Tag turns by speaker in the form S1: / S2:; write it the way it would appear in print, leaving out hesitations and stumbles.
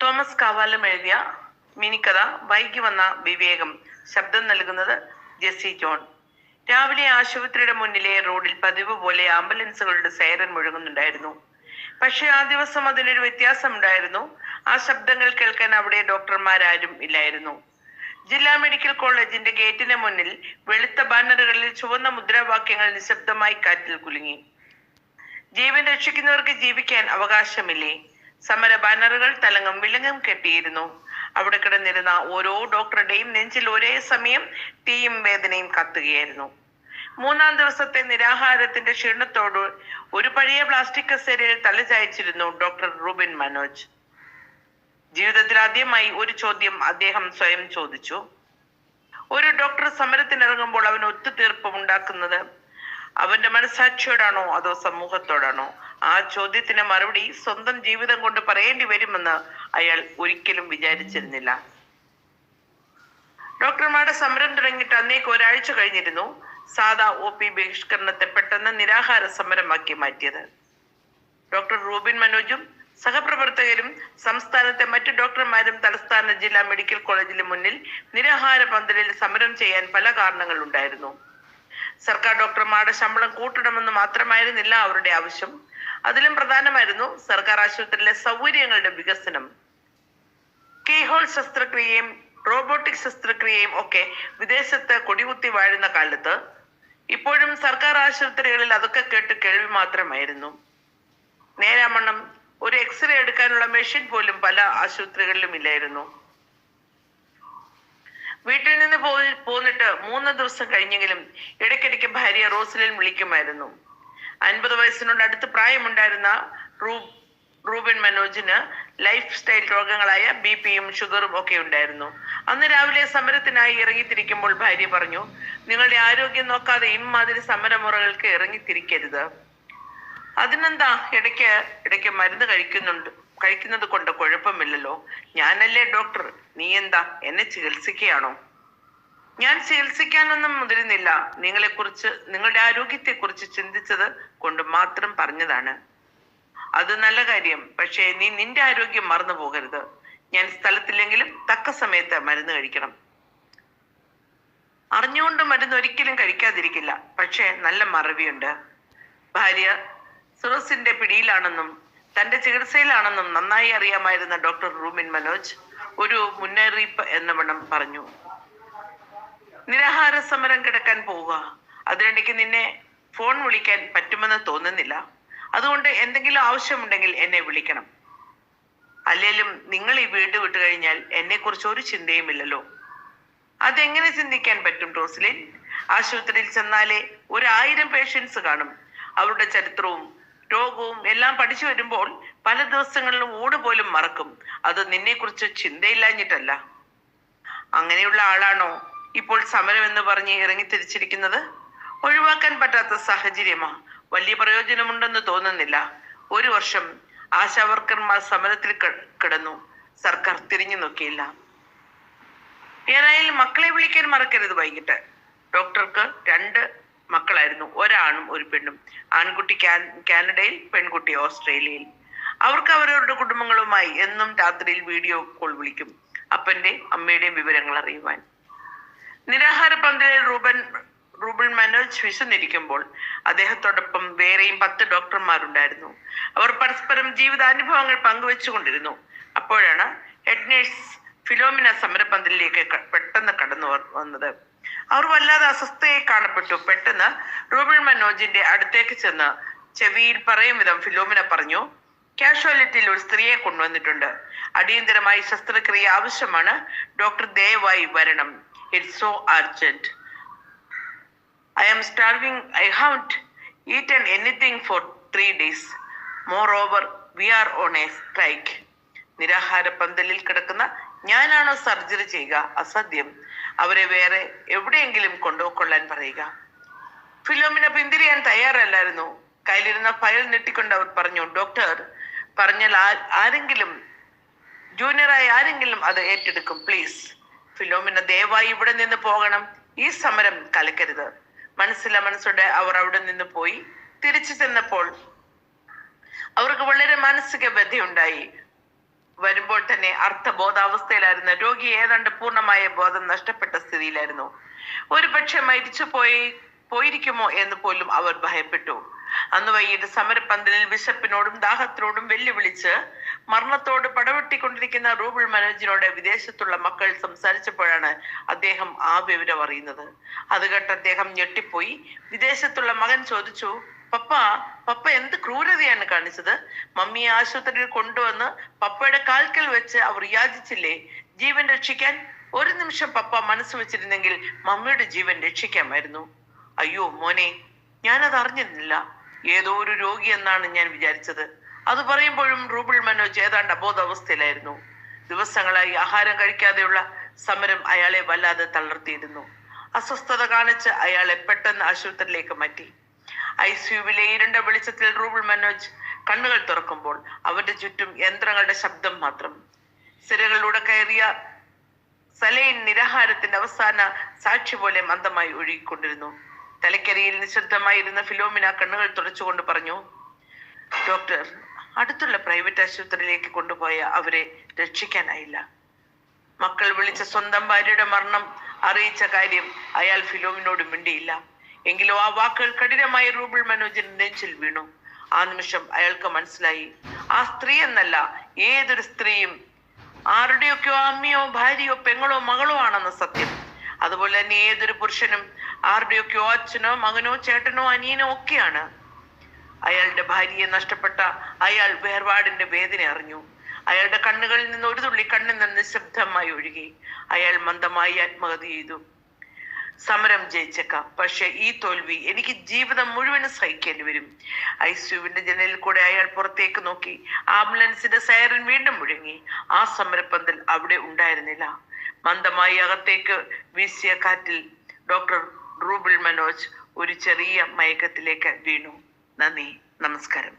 S1: Thomas Kavalam എഴുതിയ മിനിക്കഥ വൈകി വന്ന വിവേകം. ശബ്ദം നൽകുന്നത് ജെസ്സി ജോൺ. രാവിലെ ആശുപത്രിയുടെ മുന്നിലെ റോഡിൽ പതിവ് പോലെ ആംബുലൻസുകളുടെ സൈറൻ മുഴങ്ങുന്നുണ്ടായിരുന്നു. പക്ഷെ ആ ദിവസം അതിനൊരു വ്യത്യാസമുണ്ടായിരുന്നു. ആ ശബ്ദങ്ങൾ കേൾക്കാൻ അവിടെ ഡോക്ടർമാരാരും ഇല്ലായിരുന്നു. ജില്ലാ മെഡിക്കൽ കോളേജിന്റെ ഗേറ്റിന് മുന്നിൽ വെളുത്ത ബാനറുകളിൽ ചുവന്ന മുദ്രാവാക്യങ്ങൾ നിശബ്ദമായി കാറ്റിൽ കുലുങ്ങി. ജീവൻ രക്ഷിക്കുന്നവർക്ക് ജീവിക്കാൻ അവകാശമില്ലേ? സമര ബാനറുകൾ തലങ്ങും വിലങ്ങും കെട്ടിയിരുന്നു. അവിടെ കിടന്നിരുന്ന ഓരോ ഡോക്ടറുടെയും നെഞ്ചിൽ ഒരേ സമയം തീയും വേദനയും കത്തുകയായിരുന്നു. 3-ാം ദിവസത്തെ നിരാഹാരത്തിന്റെ ക്ഷീണത്തോട് ഒരു പഴയ പ്ലാസ്റ്റിക് കസേരയിൽ തലചായ്ച്ചിരുന്നു ഡോക്ടർ റൂബിൻ മനോജ്. ജീവിതത്തിൽ ആദ്യമായി ഒരു ചോദ്യം അദ്ദേഹം സ്വയം ചോദിച്ചു. ഒരു ഡോക്ടർ സമരത്തിനിറങ്ങുമ്പോൾ അവൻ ഒത്തുതീർപ്പം ഉണ്ടാക്കുന്നത് അവന്റെ മനസാക്ഷിയോടാണോ അതോ സമൂഹത്തോടാണോ? ആ ചോദ്യത്തിന് മറുപടി സ്വന്തം ജീവിതം കൊണ്ട് പറയേണ്ടി വരുമെന്ന് അയാൾ ഒരിക്കലും വിചാരിച്ചിരുന്നില്ല. ഡോക്ടർമാരുടെ സമരം തുടങ്ങിയിട്ട് അന്നേക്ക് ഒരാഴ്ച കഴിഞ്ഞിരുന്നു. സാധാ OP ബഹിഷ്കരണത്തെ പെട്ടെന്ന് നിരാഹാര സമരമാക്കി മാറ്റിയത്. ഡോക്ടർ റൂബിൻ മനോജും സഹപ്രവർത്തകരും സംസ്ഥാനത്തെ മറ്റു ഡോക്ടർമാരും തലസ്ഥാന ജില്ലാ മെഡിക്കൽ കോളേജിന് മുന്നിൽ നിരാഹാര പന്തലിൽ സമരം ചെയ്യാൻ പല കാരണങ്ങൾ ഉണ്ടായിരുന്നു. സർക്കാർ ഡോക്ടർമാരുടെ ശമ്പളം കൂട്ടണമെന്ന് മാത്രമായിരുന്നില്ല അവരുടെ ആവശ്യം. അതിലും പ്രധാനമായിരുന്നു സർക്കാർ ആശുപത്രിയിലെ സൗകര്യങ്ങളുടെ വികസനം. കീഹോൾ ശസ്ത്രക്രിയയും റോബോട്ടിക് ശസ്ത്രക്രിയയും ഒക്കെ വിദേശത്ത് കൊടികുത്തി വാഴുന്ന കാലത്ത് ഇപ്പോഴും സർക്കാർ ആശുപത്രികളിൽ അതൊക്കെ കേട്ട് കേൾവി മാത്രമായിരുന്നു. നേരാമണ്ണം ഒരു എക്സ്റേ എടുക്കാനുള്ള മെഷീൻ പോലും പല ആശുപത്രികളിലും ഇല്ലായിരുന്നു. വീട്ടിൽ നിന്ന് പോന്നിട്ട് 3 ദിവസം കഴിഞ്ഞെങ്കിലും ഇടയ്ക്കിടയ്ക്ക് ഭാര്യ റോസലിൻ വിളിക്കുമായിരുന്നു. 50 വയസ്സിനോട് അടുത്ത് പ്രായമുണ്ടായിരുന്ന റൂബിൻ മനോജിന് ലൈഫ് സ്റ്റൈൽ രോഗങ്ങളായ BP-യും ഷുഗറും ഒക്കെ ഉണ്ടായിരുന്നു. അന്ന് രാവിലെ സമരത്തിനായി ഇറങ്ങിത്തിരിക്കുമ്പോൾ ഭാര്യ പറഞ്ഞു, നിങ്ങളുടെ ആരോഗ്യം നോക്കാതെ ഇമ്മാതിരി സമരമുറകൾക്ക് ഇറങ്ങിത്തിരിക്കരുത്. അതിനെന്താ, ഇടയ്ക്ക് മരുന്ന് കഴിക്കുന്നത് കൊണ്ട് കുഴപ്പമില്ലല്ലോ. ഞാനല്ലേ ഡോക്ടർ, നീ എന്താ എന്നെ ചികിത്സിക്കുകയാണോ? ഞാൻ ചികിത്സിക്കാനൊന്നും മുതിരുന്നില്ല. നിങ്ങളുടെ ആരോഗ്യത്തെക്കുറിച്ച് ചിന്തിച്ചത് കൊണ്ട് മാത്രം പറഞ്ഞതാണ്. അത് നല്ല കാര്യം. പക്ഷേ നീ നിന്റെ ആരോഗ്യം മറന്നു പോകരുത്. ഞാൻ സ്ഥലത്തില്ലെങ്കിലും തക്ക സമയത്ത് മരുന്ന് കഴിക്കണം. അറിഞ്ഞുകൊണ്ട് മരുന്ന് ഒരിക്കലും കഴിക്കാതിരിക്കില്ല. പക്ഷേ നല്ല മറവിയുണ്ട്. ഭാര്യ സിറോസിന്റെ പിടിയിലാണെന്നും തന്റെ ചികിത്സയിലാണെന്നും നന്നായി അറിയാമായിരുന്ന ഡോക്ടർ റൂബിൻ മനോജ് ഒരു മുന്നറിയിപ്പ് എന്ന വണ്ണം പറഞ്ഞു. നിരാഹാര സമരം കിടക്കാൻ പോവുക. അതിനിടയ്ക്ക് നിന്നെ ഫോൺ വിളിക്കാൻ പറ്റുമെന്ന് തോന്നുന്നില്ല. അതുകൊണ്ട് എന്തെങ്കിലും ആവശ്യമുണ്ടെങ്കിൽ എന്നെ വിളിക്കണം. അല്ലേലും നിങ്ങൾ ഈ വീട് വിട്ടു കഴിഞ്ഞാൽ എന്നെ കുറിച്ച് ഒരു ചിന്തയുമില്ലല്ലോ. അതെങ്ങനെ ചിന്തിക്കാൻ പറ്റും റോസലിൻ? ആശുപത്രിയിൽ ചെന്നാലേ 1000 പേഷ്യൻസ് കാണും. അവരുടെ ചരിത്രവും രോഗവും എല്ലാം പഠിച്ചു വരുമ്പോൾ പല ദിവസങ്ങളിലും ഊട് പോലും മറക്കും. അത് നിന്നെ കുറിച്ച് ചിന്തയില്ലാഞ്ഞിട്ടല്ല. അങ്ങനെയുള്ള ആളാണോ ഇപ്പോൾ സമരം എന്ന് പറഞ്ഞ് ഇറങ്ങിത്തിരിച്ചിരിക്കുന്നത്? ഒഴിവാക്കാൻ പറ്റാത്ത സാഹചര്യമാ. വലിയ പ്രയോജനമുണ്ടെന്ന് തോന്നുന്നില്ല. 1 വർഷം ആശാവർക്കർമാർ സമരത്തിൽ കിടന്നു. സർക്കാർ തിരിഞ്ഞു നോക്കിയില്ല. ഏതായാലും മക്കളെ വിളിക്കാൻ മറക്കരുത് വൈകിട്ട്. ഡോക്ടർക്ക് 2 മക്കളായിരുന്നു, ഒരാണും ഒരു പെണ്ണും. ആൺകുട്ടി കാനഡയിൽ, പെൺകുട്ടി ഓസ്ട്രേലിയയിൽ. അവർക്ക് അവരവരുടെ കുടുംബങ്ങളുമായി എന്നും രാത്രിയിൽ വീഡിയോ കോൾ വിളിക്കും, അപ്പന്റെ അമ്മയുടെയും വിവരങ്ങൾ അറിയുവാൻ. നിരാഹാര പന്തലിൽ റൂബിൻ മനോജ് വിശന്നിരിക്കുമ്പോൾ അദ്ദേഹത്തോടൊപ്പം വേറെയും 10 ഡോക്ടർമാരുണ്ടായിരുന്നു. അവർ പരസ്പരം ജീവിതാനുഭവങ്ങൾ പങ്കുവെച്ചുകൊണ്ടിരുന്നു. അപ്പോഴാണ് ഹെഡ് നേഴ്സ് ഫിലോമിന സമരപന്തലിലേക്ക് പെട്ടെന്ന് കടന്നു വന്നത്. അവർ വല്ലാതെ അസ്വസ്ഥയായി കാണപ്പെട്ടു. പെട്ടെന്ന് റൂബിൻ മനോജിന്റെ അടുത്തേക്ക് ചെന്ന് ചെവിയിൽ പറയും വിധം ഫിലോമിന പറഞ്ഞു, കാഷ്വാലിറ്റിയിൽ ഒരു സ്ത്രീയെ കൊണ്ടുവന്നിട്ടുണ്ട്. അടിയന്തരമായി ശസ്ത്രക്രിയ ആവശ്യമാണ്. ഡോക്ടർ ദയവായി വരണം. It's so urgent. I am starving. I haven't eaten anything for 3 days. Moreover, we are on a strike. നിരാഹാര പന്തലിൽ കിടക്കുന്ന ഞാനാണോ സർജറി ചെയ്യുക? അസാധ്യം. അവരെ വേറെ എവിടെയെങ്കിലും കൊണ്ടുപോയിക്കൊള്ളാൻ പറയുക. ഫിലോമിന പിന്തിരിയാൻ തയ്യാറല്ലായിരുന്നു. കയ്യിലിരുന്ന ഫയൽ നീട്ടിക്കൊണ്ട് അവർ പറഞ്ഞു, ഡോക്ടർ പറഞ്ഞാൽ ജൂനിയറായി ആരെങ്കിലും അത് ഏറ്റെടുക്കും, പ്ലീസ്. ഫിലോമിന, ദയവായി ഇവിടെ നിന്ന് പോകണം. ഈ സമരം കലക്കരുത്. മനസ്സോടെ അവർ അവിടെ നിന്ന് പോയി. തിരിച്ചു ചെന്നപ്പോൾ അവർക്ക് വളരെ മാനസിക വ്യഥയുണ്ടായി. വരുമ്പോൾ തന്നെ അർത്ഥബോധാവസ്ഥയിലായിരുന്നു. രോഗി ഏതാണ്ട് പൂർണ്ണമായ ബോധം നഷ്ടപ്പെട്ട സ്ഥിതിയിലായിരുന്നു. ഒരു പക്ഷെ പോയിരിക്കുമോ എന്ന് പോലും അവർ ഭയപ്പെട്ടു. അന്ന് വൈകിട്ട് സമരപന്തലിൽ വിശപ്പിനോടും ദാഹത്തിനോടും വെല്ലുവിളിച്ച് മരണത്തോട് പടവെട്ടിക്കൊണ്ടിരിക്കുന്ന റൂബിൾ മനോജിനോട് വിദേശത്തുള്ള മക്കൾ സംസാരിച്ചപ്പോഴാണ് അദ്ദേഹം ആ വിവരം അറിയുന്നത്. അത് കേട്ട് അദ്ദേഹം ഞെട്ടിപ്പോയി. വിദേശത്തുള്ള മകൻ ചോദിച്ചു, പപ്പ എന്ത് ക്രൂരതയാണ് കാണിച്ചത്? മമ്മിയെ ആശുപത്രിയിൽ കൊണ്ടുവന്ന് പപ്പയുടെ കാൽക്കൽ വെച്ച് അവർ യാചിച്ചില്ലേ ജീവൻ രക്ഷിക്കാൻ? ഒരു നിമിഷം പപ്പ മനസ്സ് വെച്ചിരുന്നെങ്കിൽ മമ്മിയുടെ ജീവൻ രക്ഷിക്കാമായിരുന്നു. അയ്യോ മോനെ, ഞാനത് അറിഞ്ഞിരുന്നില്ല. ഏതോ ഒരു രോഗി എന്നാണ് ഞാൻ വിചാരിച്ചത്. അത് പറയുമ്പോഴും റൂബിൾ മനോജ് ഏതാണ്ട് അബോധാവസ്ഥയിലായിരുന്നു. ദിവസങ്ങളായി ആഹാരം കഴിക്കാതെയുള്ള സമരം അയാളെ വല്ലാതെ തളർത്തിയിരുന്നു. അസ്വസ്ഥത കാണിച്ച് അയാളെ പെട്ടെന്ന് ആശുപത്രിയിലേക്ക് മാറ്റി. ICUവിലെ ഇരുണ്ട വെളിച്ചത്തിൽ റൂബിൾ മനോജ് കണ്ണുകൾ തുറക്കുമ്പോൾ അവന്റെ ചുറ്റും യന്ത്രങ്ങളുടെ ശബ്ദം മാത്രം. സിരകളിലൂടെ കയറിയ സലൈൻ നിരാഹാരത്തിന്റെ അവസാന സാക്ഷി പോലെ മന്ദമായി ഒഴുകിക്കൊണ്ടിരുന്നു. തലക്കരിയിൽ നിശബ്ദമായിരുന്ന ഫിലോമിന കണ്ണുകൾ തുടച്ചുകൊണ്ട് പറഞ്ഞു, ഡോക്ടർ, അടുത്തുള്ള പ്രൈവറ്റ് ആശുപത്രിയിലേക്ക് കൊണ്ടുപോയ അവരെ രക്ഷിക്കാനായില്ല. മക്കൾ വിളിച്ച സ്വന്തം ഭാര്യയുടെ മരണം അറിയിച്ച കാര്യം അയാൾ ഫിലോമിനോട് മിണ്ടിയില്ല. എങ്കിലും ആ വാക്കുകൾ കഠിനമായി റൂബിൾ മനോജിന്റെ നെഞ്ചിൽ വീണു. ആ നിമിഷം അയാൾക്ക് മനസ്സിലായി, ആ സ്ത്രീ എന്നല്ല, ഏതൊരു സ്ത്രീയും ആരുടെയൊക്കെയോ അമ്മയോ ഭാര്യയോ പെങ്ങളോ മകളോ ആണെന്ന സത്യം. അതുപോലെ തന്നെ ഏതൊരു പുരുഷനും ആരുടെയൊക്കെയോ അച്ഛനോ മകനോ ചേട്ടനോ അനിയനോ ഒക്കെയാണ്. അയാളുടെ ഭാര്യയെ നഷ്ടപ്പെട്ട അയാൾ വേർപാടിന്റെ വേദന അറിഞ്ഞു. അയാളുടെ കണ്ണുകളിൽ നിന്ന് ഒരു തുള്ളി കണ്ണിൽ നിന്ന് നിശബ്ദമായി ഒഴുകി. അയാൾ മന്ദമായി ആത്മഹത്യ ചെയ്തു. സമരം ജയിച്ചേക്കാം, പക്ഷെ ഈ തോൽവി എനിക്ക് ജീവിതം മുഴുവനും സഹിക്കേണ്ടി വരും. ICUവിന്റെ ജനലിൽ കൂടെ അയാൾ പുറത്തേക്ക് നോക്കി. ആംബുലൻസിന്റെ സൈറൻ വീണ്ടും മുഴങ്ങി. ആ സമരപ്പന്തൽ അവിടെ ഉണ്ടായിരുന്നില്ല. മന്ദമായി അകത്തേക്ക് വീശിയ കാറ്റിൽ ഡോക്ടർ റൂബിൾ മനോജ് ഒരു ചെറിയ മയക്കത്തിലേക്ക് വീണു. നന്ദി, നമസ്കാരം.